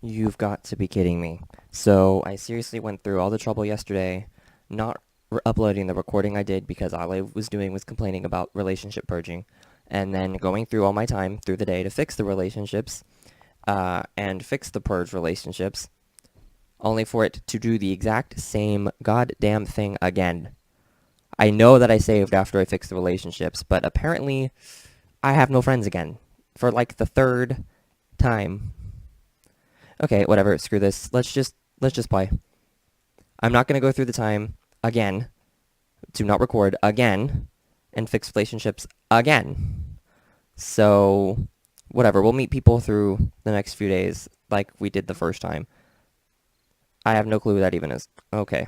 You've got to be kidding me. So I seriously went through all the trouble yesterday, not uploading the recording I did because all I was doing was complaining about relationship purging, and then going through all my time through the day to fix the relationships, and fix the purge relationships, only for it to do the exact same goddamn thing again. I know that I saved after I fixed the relationships, but apparently I have no friends again for like the third time. Okay, whatever. Screw this. Let's just play. I'm not gonna go through the time again to not record again and fix relationships again. So whatever. We'll meet people through the next few days like we did the first time. I have no clue who that even is. Okay,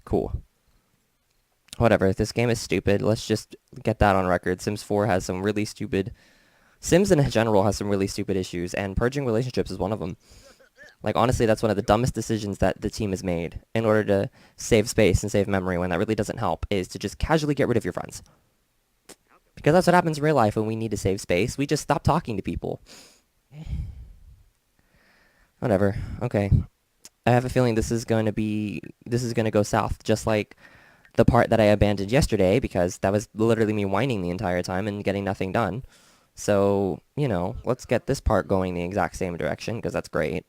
cool. Whatever. This game is stupid. Let's just get that on record. Sims 4 has some really stupid. Sims in general has some really stupid issues, and purging relationships is one of them. Like, honestly, that's one of the dumbest decisions that the team has made in order to save space and save memory when that really doesn't help, is to just casually get rid of your friends. Because that's what happens in real life when we need to save space. We just stop talking to people. Whatever. Okay. I have a feeling this is going to go south, just like the part that I abandoned yesterday, because that was literally me whining the entire time and getting nothing done. So, let's get this part going the exact same direction, because that's great.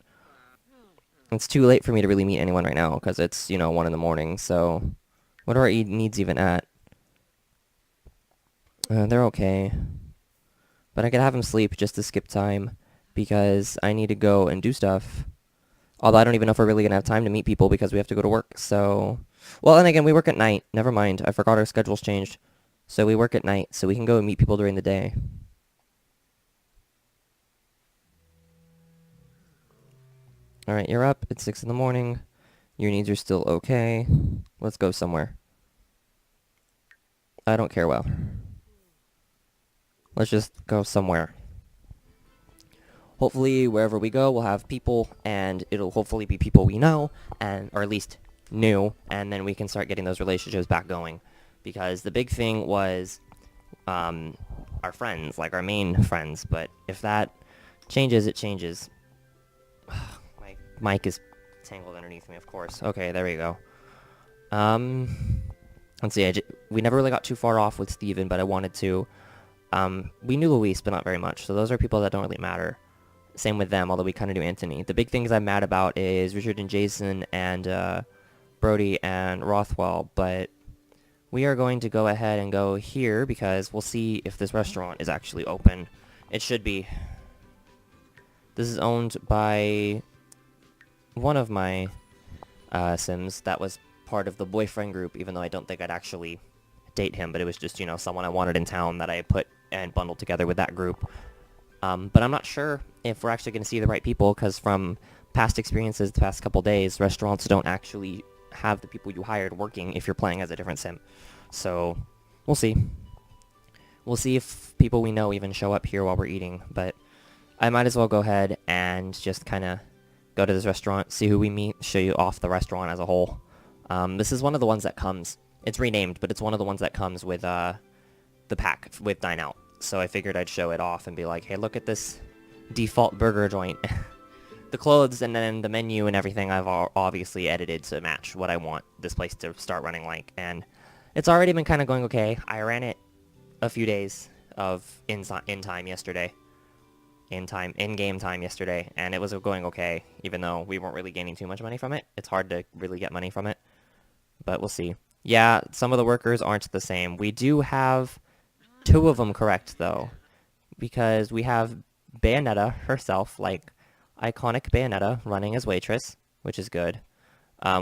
It's too late for me to really meet anyone right now, because it's, 1 in the morning, so what are our needs even at? They're okay. But I could have them sleep just to skip time, because I need to go and do stuff. Although I don't even know if we're really going to have time to meet people because we have to go to work, so... Well, and again, we work at night. Never mind. I forgot our schedule's changed. So we work at night, so we can go and meet people during the day. Alright, you're up. It's 6 in the morning. Your needs are still okay. Let's go somewhere. I don't care well. Let's just go somewhere. Hopefully, wherever we go, we'll have people, and it'll hopefully be people we know, or at least new, and then we can start getting those relationships back going. Because the big thing was our friends, like our main friends, but if that changes, it changes. My mic is tangled underneath me, of course. Okay, there we go. Let's see, we never really got too far off with Steven, but I wanted to. We knew Luis, but not very much, so those are people that don't really matter. Same with them, although we kind of knew Anthony. The big things I'm mad about is Richard and Jason and Brody and Rothwell, but we are going to go ahead and go here because we'll see if this restaurant is actually open. It should be. This is owned by one of my Sims that was part of the boyfriend group, even though I don't think I'd actually date him, but it was just, someone I wanted in town that I put and bundled together with that group. But I'm not sure if we're actually going to see the right people, because from past experiences the past couple days, restaurants don't actually have the people you hired working if you're playing as a different sim. So, we'll see. We'll see if people we know even show up here while we're eating, but I might as well go ahead and just kind of go to this restaurant, see who we meet, show you off the restaurant as a whole. This is one of the ones that comes. It's renamed, but it's one of the ones that comes with the pack with Dine Out. So I figured I'd show it off and be like, hey, look at this default burger joint. The clothes and then the menu and everything I've obviously edited to match what I want this place to start running like. And it's already been kind of going okay. I ran it a few days of in-game time yesterday, and it was going okay, even though we weren't really gaining too much money from it. It's hard to really get money from it, but we'll see. Yeah, some of the workers aren't the same. We do have 2 of them correct, though, because we have Bayonetta herself, like iconic Bayonetta, running as waitress, which is good.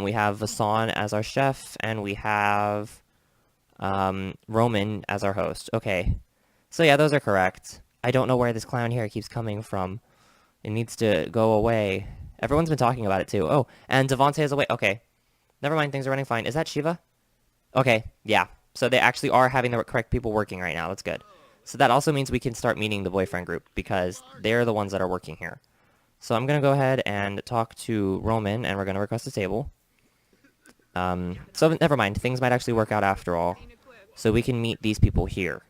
We have Vasan as our chef, and we have Roman as our host. Okay, so yeah, those are correct. I don't know where this clown here keeps coming from. It needs to go away. Everyone's been talking about it, too. Oh, and Devontae is away. Okay, never mind, things are running fine. Is that Shiva? Okay, yeah. So they actually are having the correct people working right now. That's good. So that also means we can start meeting the boyfriend group, because they're the ones that are working here. So I'm going to go ahead and talk to Roman, and we're going to request a table. So never mind. Things might actually work out after all. So we can meet these people here.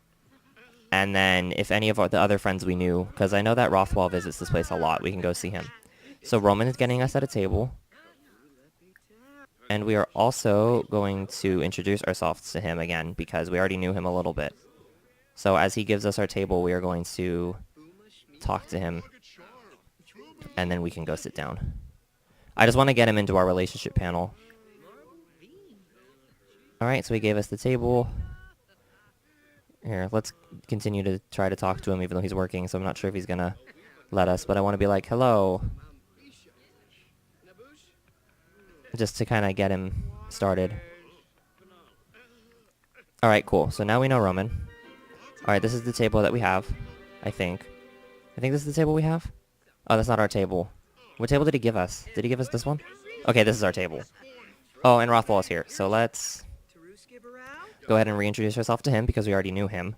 And then if any of the other friends we knew, because I know that Rothwell visits this place a lot, we can go see him. So Roman is getting us at a table. And we are also going to introduce ourselves to him again because we already knew him a little bit. So as he gives us our table, we are going to talk to him. And then we can go sit down. I just want to get him into our relationship panel. Alright, so he gave us the table. Here, let's continue to try to talk to him even though he's working, so I'm not sure if he's gonna let us, but I want to be like, hello. Just to kind of get him started. Alright, cool. So now we know Roman. Alright, this is the table that we have, I think. I think this is the table we have? Oh, that's not our table. What table did he give us? Did he give us this one? Okay, this is our table. Oh, and Rothwell is here, so let's go ahead and reintroduce ourselves to him because we already knew him.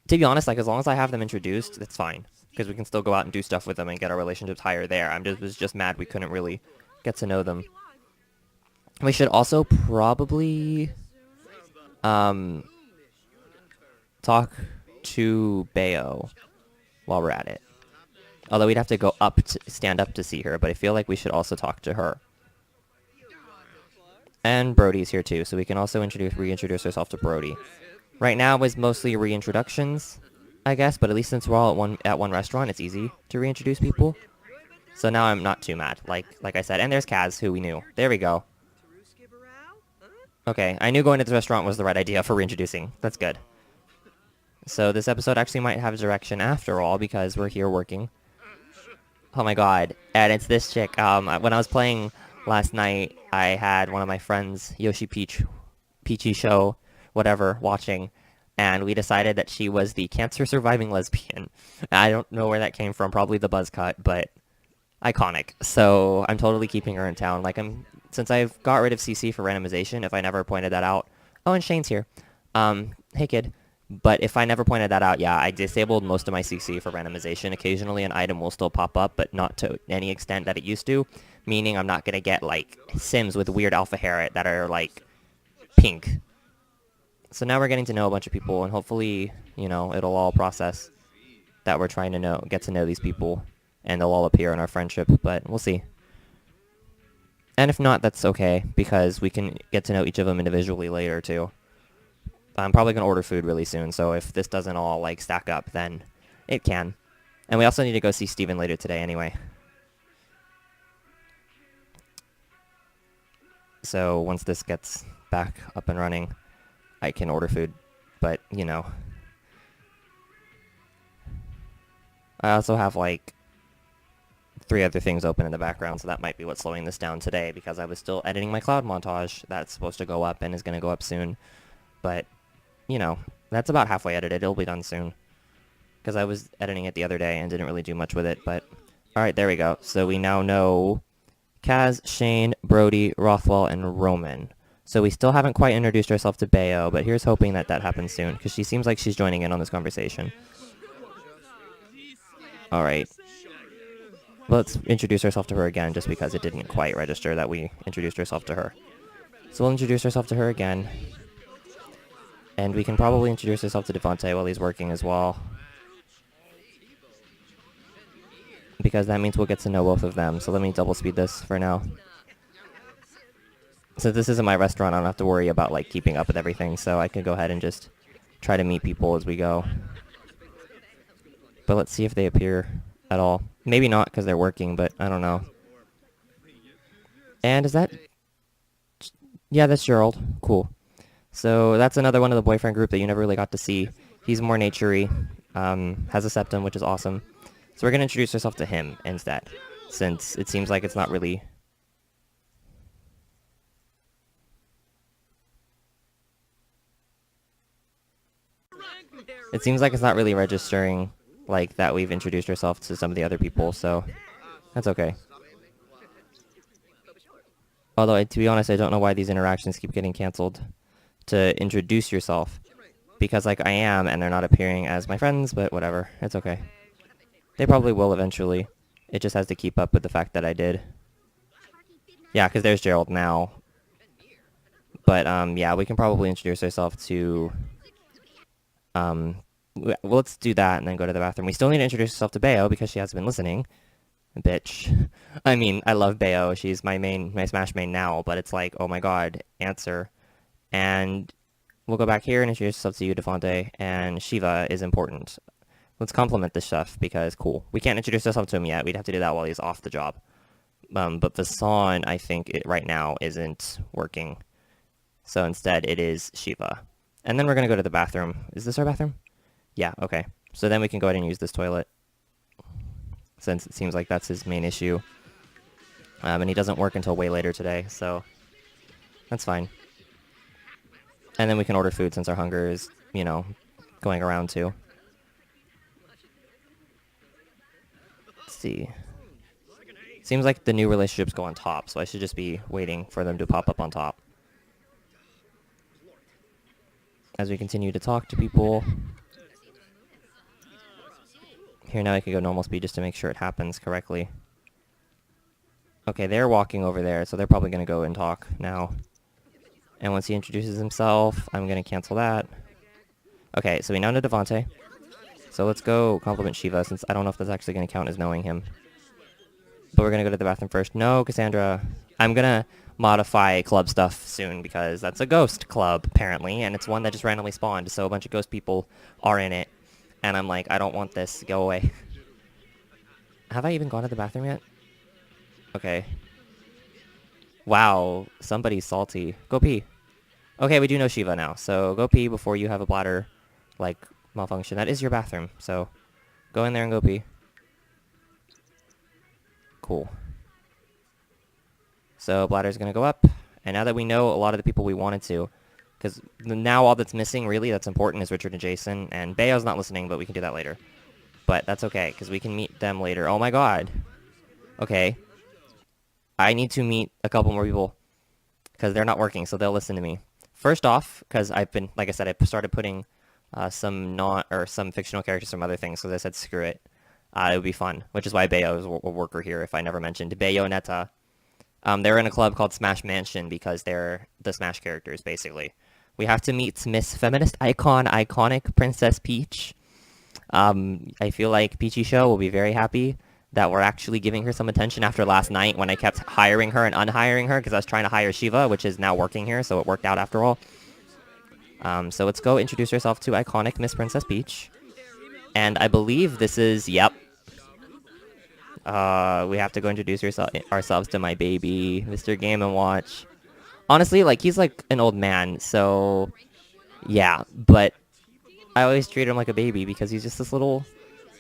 To be honest, like, as long as I have them introduced, that's fine. Because we can still go out and do stuff with them and get our relationships higher there. Was just mad we couldn't really get to know them. We should also probably talk to Bayo while we're at it. Although we'd have to go up to stand up to see her, but I feel like we should also talk to her. And Brody's here too, so we can also reintroduce ourselves to Brody. Right now is mostly reintroductions, I guess, but at least since we're all at one restaurant, it's easy to reintroduce people. So now I'm not too mad, like I said. And there's Kaz, who we knew. There we go. Okay, I knew going to this restaurant was the right idea for reintroducing. That's good. So this episode actually might have direction after all, because we're here working. Oh my god, and it's this chick. When I was playing last night, I had one of my friends, Yoshi Peachy Show, whatever, watching, and we decided that she was the cancer-surviving lesbian. I don't know where that came from, probably the buzz cut, but iconic. So I'm totally keeping her in town. Since I've got rid of CC for randomization, if I never pointed that out. Oh, and Shane's here. Hey kid. But if I never pointed that out, yeah, I disabled most of my CC for randomization. Occasionally an item will still pop up, but not to any extent that it used to. Meaning I'm not going to get, Sims with weird alpha hair that are, pink. So now we're getting to know a bunch of people, and hopefully, it'll all process that we're trying to get to know these people, and they'll all appear in our friendship, but we'll see. And if not, that's okay, because we can get to know each of them individually later, too. I'm probably going to order food really soon, so if this doesn't all, stack up, then it can. And we also need to go see Steven later today anyway. So once this gets back up and running, I can order food, but, I also have, 3 other things open in the background, so that might be what's slowing this down today, because I was still editing my cloud montage that's supposed to go up and is going to go up soon. But, that's about halfway edited. It'll be done soon, because I was editing it the other day and didn't really do much with it, but... Alright, there we go. So we now know Kaz, Shane, Brody, Rothwell, and Roman. So we still haven't quite introduced ourselves to Bayo, but here's hoping that happens soon, because she seems like she's joining in on this conversation. Alright. Let's introduce ourselves to her again, just because it didn't quite register that we introduced ourselves to her. So we'll introduce ourselves to her again. And we can probably introduce ourselves to Devontae while he's working as well. Because that means we'll get to know both of them. So let me double speed this for now. Since this isn't my restaurant, I don't have to worry about keeping up with everything. So I can go ahead and just try to meet people as we go. But let's see if they appear at all. Maybe not because they're working, but I don't know. And is that... Yeah, that's Gerald. Cool. So that's another one of the boyfriend group that you never really got to see. He's more nature-y, has a septum, which is awesome. So we're going to introduce ourselves to him instead, since it seems like it's not really... It seems like it's not really registering that we've introduced ourselves to some of the other people, so that's okay. Although, to be honest, I don't know why these interactions keep getting canceled. To introduce yourself, because I am, and they're not appearing as my friends, but whatever, it's okay. They probably will eventually. It just has to keep up with the fact that I did. Yeah, because there's Gerald now. But, yeah, we can probably introduce ourselves to... Well, let's do that and then go to the bathroom. We still need to introduce ourselves to Bayo, because she hasn't been listening. Bitch. I mean, I love Bayo. She's my Smash main now, but it's like, oh my god, answer. And we'll go back here and introduce yourself to you, Devante, and Shiva is important. Let's compliment this chef because cool. We can't introduce ourselves to him yet. We'd have to do that while he's off the job. But Vasan, I think, right now isn't working. So instead, it is Shiva. And then we're going to go to the bathroom. Is this our bathroom? Yeah, okay. So then we can go ahead and use this toilet, since it seems like that's his main issue. And he doesn't work until way later today, so that's fine. And then we can order food since our hunger is, you know, going around too. Let's see. Seems like the new relationships go on top, so I should just be waiting for them to pop up on top. As we continue to talk to people. Here, now I can go normal speed just to make sure it happens correctly. Okay, they're walking over there, so they're probably going to go and talk now. And once he introduces himself, I'm going to cancel that. Okay, so we now know Devante. So let's go compliment Shiva, since I don't know if that's actually going to count as knowing him. But we're going to go to the bathroom first. No, Cassandra. I'm going to modify club stuff soon, because that's a ghost club, apparently. And it's one that just randomly spawned, so a bunch of ghost people are in it. And I'm like, I don't want this. Go away. Have I even gone to the bathroom yet? Okay. Wow, somebody's salty. Go pee. Okay, we do know Shiva now, so go pee before you have a bladder, like, malfunction. That is your bathroom, so go in there and go pee. Cool. So bladder's gonna go up, and now that we know a lot of the people we wanted to, because now all that's missing, really, that's important, is Richard and Jason, and Bayo's not listening, but we can do that later. But that's okay, because we can meet them later. Oh my god. Okay. I need to meet a couple more people, because they're not working, so they'll listen to me. First off, because I've been, like I said, I started putting some fictional characters from other things, because I said screw it. It would be fun, which is why Bayo is a worker here, if I never mentioned. Bayo Netta. They're in a club called Smash Mansion, because they're the Smash characters, basically. We have to meet Miss Feminist Icon, iconic Princess Peach. I feel like Peachy Show will be very happy that we're actually giving her some attention after last night when I kept hiring her and unhiring her because I was trying to hire Shiva, which is now working here, so it worked out after all. So let's go introduce herself to iconic Miss Princess Peach. And I believe this is, yep. We have to go introduce ourselves to my baby, Mr. Game & Watch. Honestly, like, he's like an old man, so yeah, but I always treat him like a baby because he's just this little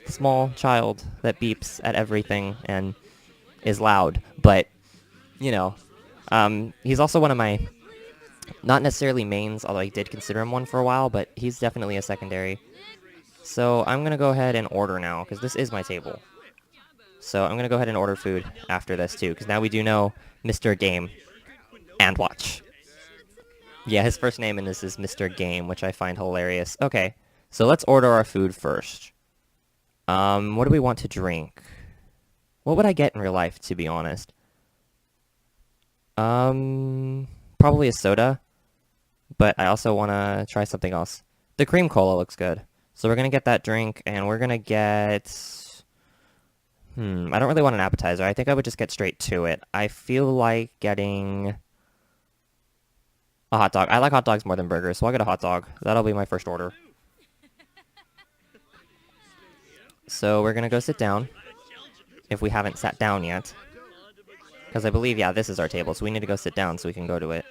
small child that beeps at everything and is loud. But, you know, he's also one of my, not necessarily mains, although I did consider him one for a while, but he's definitely a secondary. So I'm going to go ahead and order now, because this is my table. So I'm going to go ahead and order food after this, too, because now we do know Mr. Game and Watch. Yeah, his first name in this is Mr. Game, which I find hilarious. Okay, so let's order our food first. What do we want to drink? What would I get in real life, to be honest? Probably a soda, but I also want to try something else. The cream cola looks good. So we're going to get that drink, and we're going to get... I don't really want an appetizer. I think I would just get straight to it. I feel like getting a hot dog. I like hot dogs more than burgers, so I'll get a hot dog. That'll be my first order. So we're going to go sit down, if we haven't sat down yet. Because I believe, yeah, this is our table, so we need to go sit down so we can go to it.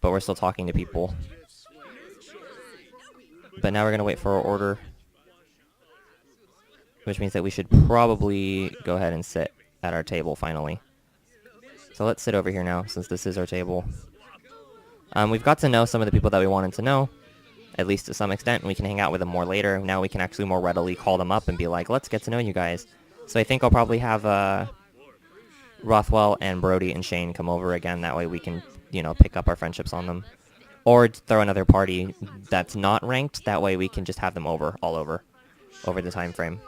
But we're still talking to people. But now we're going to wait for our order. Which means that we should probably go ahead and sit at our table, finally. So let's sit over here now, since this is our table. We've got to know some of the people that we wanted to know, at least to some extent, and we can hang out with them more later. Now we can actually more readily call them up and be like, let's get to know you guys. So I think I'll probably have Rothwell and Brody and Shane come over again. That way we can, you know, pick up our friendships on them. Or throw another party that's not ranked. That way we can just have them over, all over the time frame.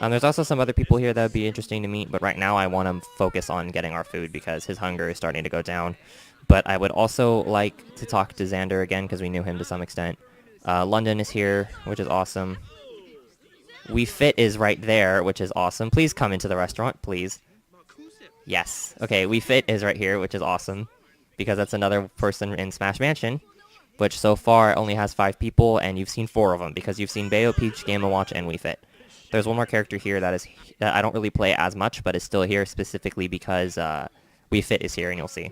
There's also some other people here that would be interesting to meet, but right now I want to focus on getting our food because his hunger is starting to go down. But I would also like to talk to Xander again because we knew him to some extent. London is here, which is awesome. We Fit is right there, which is awesome. Please come into the restaurant, please. Yes. Okay, We Fit is right here, which is awesome. Because that's another person in Smash Mansion, which so far only has 5 people, and you've seen 4 of them, because you've seen Bayo, Peach, Game & Watch, and We Fit. There's one more character here that I don't really play as much, but is still here specifically because We Fit is here, and you'll see.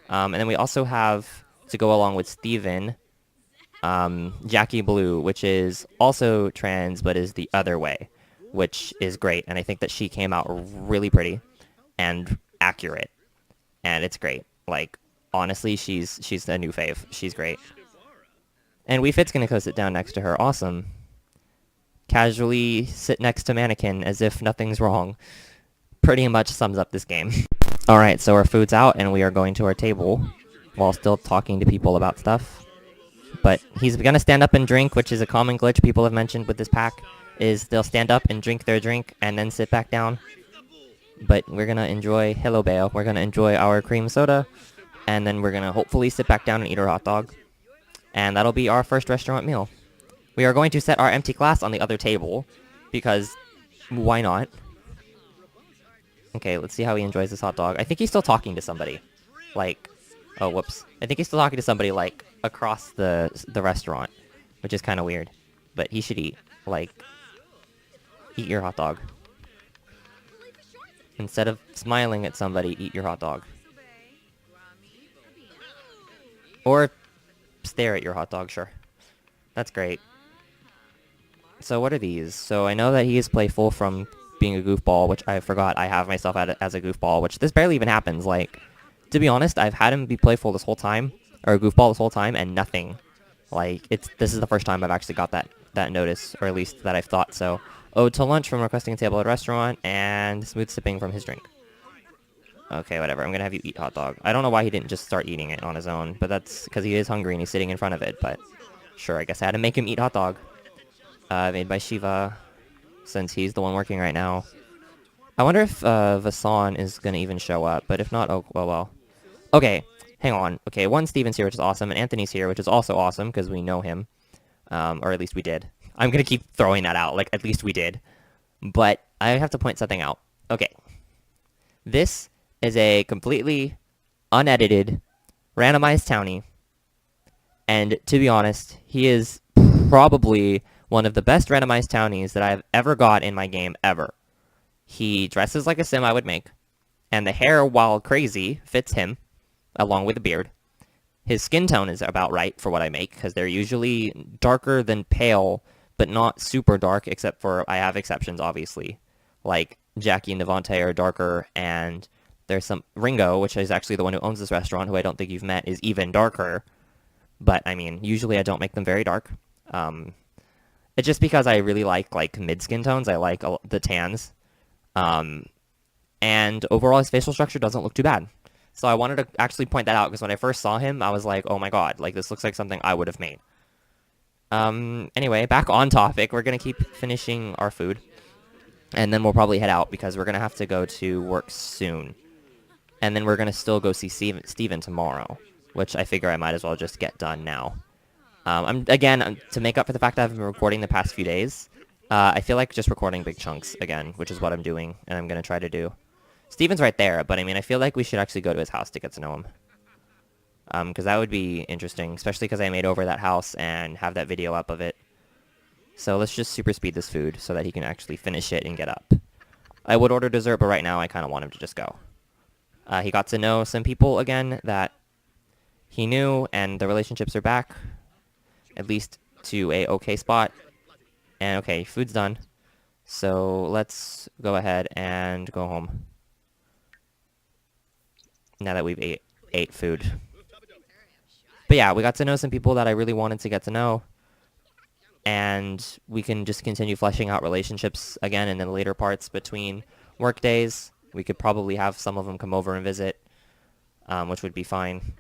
And then we also have, to go along with Steven, Jackie Blue, which is also trans, but is the other way, which is great. And I think that she came out really pretty and accurate, and it's great. Like, honestly, she's a new fave. She's great. And We Fit's gonna go sit down next to her. Awesome. Casually sit next to Mannequin as if nothing's wrong. Pretty much sums up this game. Alright, so our food's out, and we are going to our table while still talking to people about stuff. But he's gonna stand up and drink, which is a common glitch people have mentioned with this pack, is they'll stand up and drink their drink and then sit back down. But we're gonna enjoy, hello Bale, we're gonna enjoy our cream soda, and then we're gonna hopefully sit back down and eat our hot dog. And that'll be our first restaurant meal. We are going to set our empty glass on the other table, because why not? Okay, let's see how he enjoys this hot dog. I think he's still talking to somebody. Like, oh, whoops. I think he's still talking to somebody, like, across the restaurant, which is kind of weird. But he should eat. Like, eat your hot dog. Instead of smiling at somebody, eat your hot dog. Or stare at your hot dog, sure. That's great. So what are these? So I know that he is playful from being a goofball, which I forgot I have myself as a goofball, which this barely even happens. Like, to be honest, I've had him be playful this whole time, or a goofball this whole time, and nothing. Like, this is the first time I've actually got that notice, or at least that I've thought so. Ode to lunch from requesting a table at a restaurant, and smooth sipping from his drink. Okay, whatever. I'm gonna have you eat hot dog. I don't know why he didn't just start eating it on his own, but that's because he is hungry and he's sitting in front of it, but sure, I guess I had to make him eat hot dog. Made by Shiva, since he's the one working right now. I wonder if Vasan is gonna even show up, but if not, oh, well. Okay, hang on. Okay, Steven's here, which is awesome, and Anthony's here, which is also awesome, because we know him. Or at least we did. I'm gonna keep throwing that out, like, at least we did. But I have to point something out. Okay. This is a completely unedited, randomized townie. And to be honest, he is probably one of the best randomized townies that I've ever got in my game, ever. He dresses like a sim I would make, and the hair, while crazy, fits him, along with the beard. His skin tone is about right for what I make, because they're usually darker than pale, but not super dark, except for, I have exceptions, obviously. Like, Jackie and Devontae are darker, and there's some, Ringo, which is actually the one who owns this restaurant, who I don't think you've met, is even darker. But, I mean, usually I don't make them very dark. It's just because I really like mid-skin tones. I like the tans. And overall, his facial structure doesn't look too bad. So I wanted to actually point that out, because when I first saw him, I was like, oh my god, like, this looks like something I would have made. Anyway, back on topic, we're gonna keep finishing our food. And then we'll probably head out, because we're gonna have to go to work soon. And then we're gonna still go see Steven tomorrow, which I figure I might as well just get done now. To make up for the fact that I've been recording the past few days, I feel like just recording big chunks again, which is what I'm doing, and I'm gonna try to do. Steven's right there, but I mean, I feel like we should actually go to his house to get to know him. Because that would be interesting, especially because I made over that house and have that video up of it. So let's just super speed this food so that he can actually finish it and get up. I would order dessert, but right now I kind of want him to just go. He got to know some people again that he knew, and the relationships are back, at least to a okay spot. And okay, food's done. So let's go ahead and go home. Now that we've ate food. But yeah, we got to know some people that I really wanted to get to know. And we can just continue fleshing out relationships again in the later parts between work days. We could probably have some of them come over and visit, which would be fine.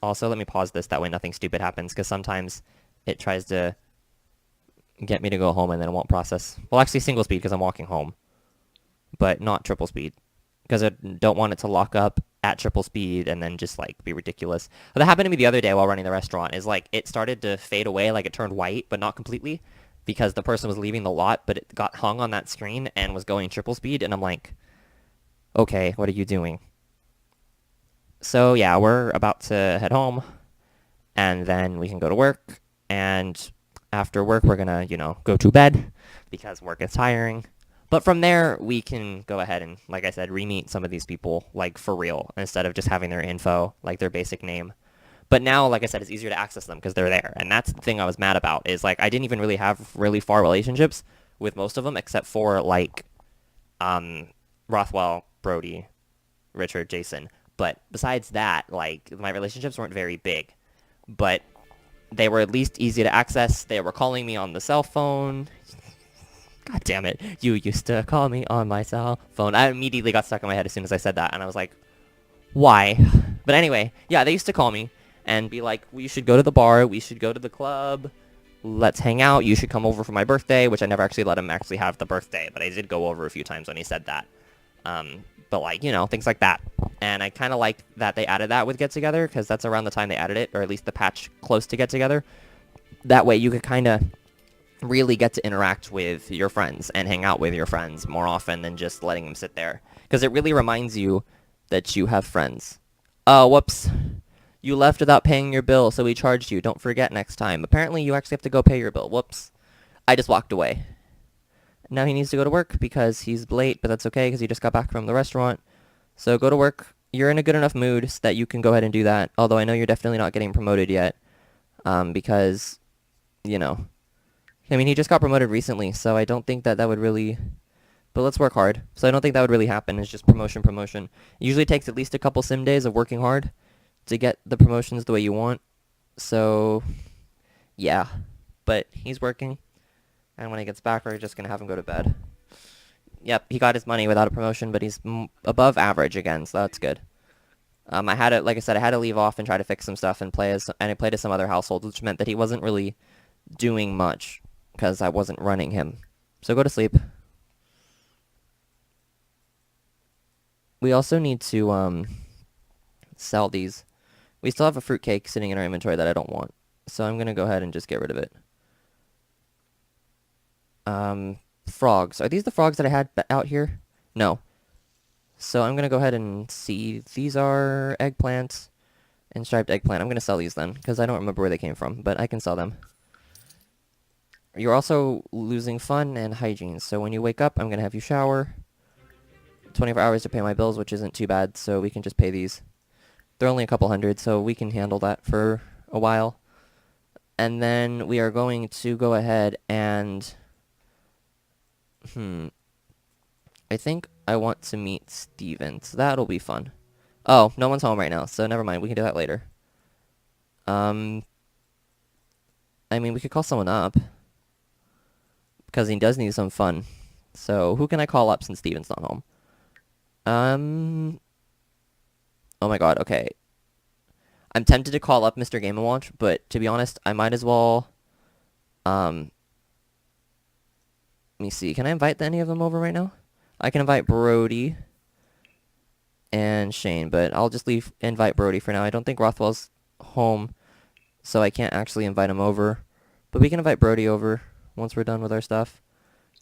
Also, let me pause this, that way nothing stupid happens, because sometimes it tries to get me to go home and then it won't process. Well, actually single speed, because I'm walking home. But not triple speed, because I don't want it to lock up at triple speed and then just, like, be ridiculous. But that happened to me the other day while running the restaurant, is, like, it started to fade away, like it turned white, but not completely. because the person was leaving the lot, but it got hung on that screen and was going triple speed, and I'm like, okay, what are you doing? So yeah, we're about to head home, and then we can go to work, and after work we're gonna, go to bed because work is tiring. But from there, we can go ahead and, like I said, re-meet some of these people, like, for real, instead of just having their info, like their basic name. But now, like I said, it's easier to access them because they're there. And that's the thing I was mad about, is, like, I didn't even really have really far relationships with most of them, except for, like, Rothwell, Brody, Richard, Jason. But besides that, like, my relationships weren't very big. But they were at least easy to access. They were calling me on the cell phone. God damn it. You used to call me on my cell phone. I immediately got stuck in my head as soon as I said that, and I was like, why? But anyway, yeah, they used to call me and be like, we should go to the bar, we should go to the club, let's hang out, you should come over for my birthday, which I never actually let him actually have the birthday, but I did go over a few times when he said that. But, like, things like that. And I kind of liked that they added that with Get Together, because that's around the time they added it, or at least the patch close to Get Together. That way you could kind of really get to interact with your friends and hang out with your friends more often than just letting them sit there. Because it really reminds you that you have friends. Oh, whoops. You left without paying your bill, so we charged you. Don't forget next time. Apparently, you actually have to go pay your bill. Whoops. I just walked away. Now he needs to go to work because he's late, but that's okay because he just got back from the restaurant. So go to work. You're in a good enough mood so that you can go ahead and do that. Although I know you're definitely not getting promoted yet. Because, I mean, he just got promoted recently, so I don't think that would really... But let's work hard. So I don't think that would really happen. It's just promotion, promotion. It usually takes at least a couple sim days of working hard to get the promotions the way you want. So, yeah. But he's working. And when he gets back, we're just going to have him go to bed. Yep, he got his money without a promotion, but he's above average again, so that's good. I had to, like I said, I had to leave off and try to fix some stuff and I played as some other households, which meant that he wasn't really doing much because I wasn't running him. So go to sleep. We also need to sell these. We still have a fruitcake sitting in our inventory that I don't want, so I'm gonna go ahead and just get rid of it. Frogs. Are these the frogs that I had out here? No. So I'm gonna go ahead and see. These are eggplants and striped eggplant. I'm gonna sell these then, because I don't remember where they came from, but I can sell them. You're also losing fun and hygiene, so when you wake up, I'm gonna have you shower. 24 hours to pay my bills, which isn't too bad, so we can just pay these. They're only a couple hundred, so we can handle that for a while. And then we are going to go ahead and... I think I want to meet Steven, so that'll be fun. Oh, no one's home right now, so never mind. We can do that later. I mean, we could call someone up. Because he does need some fun. So, who can I call up since Steven's not home? Oh my god, okay. I'm tempted to call up Mr. Game & Watch, but to be honest, I might as well, let me see. Can I invite any of them over right now? I can invite Brody and Shane, but I'll just invite Brody for now. I don't think Rothwell's home, so I can't actually invite him over. But we can invite Brody over once we're done with our stuff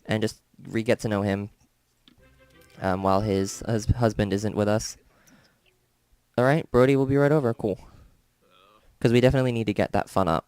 and just get to know him while his husband isn't with us. Alright, Brody will be right over. Cool. Because we definitely need to get that fun up.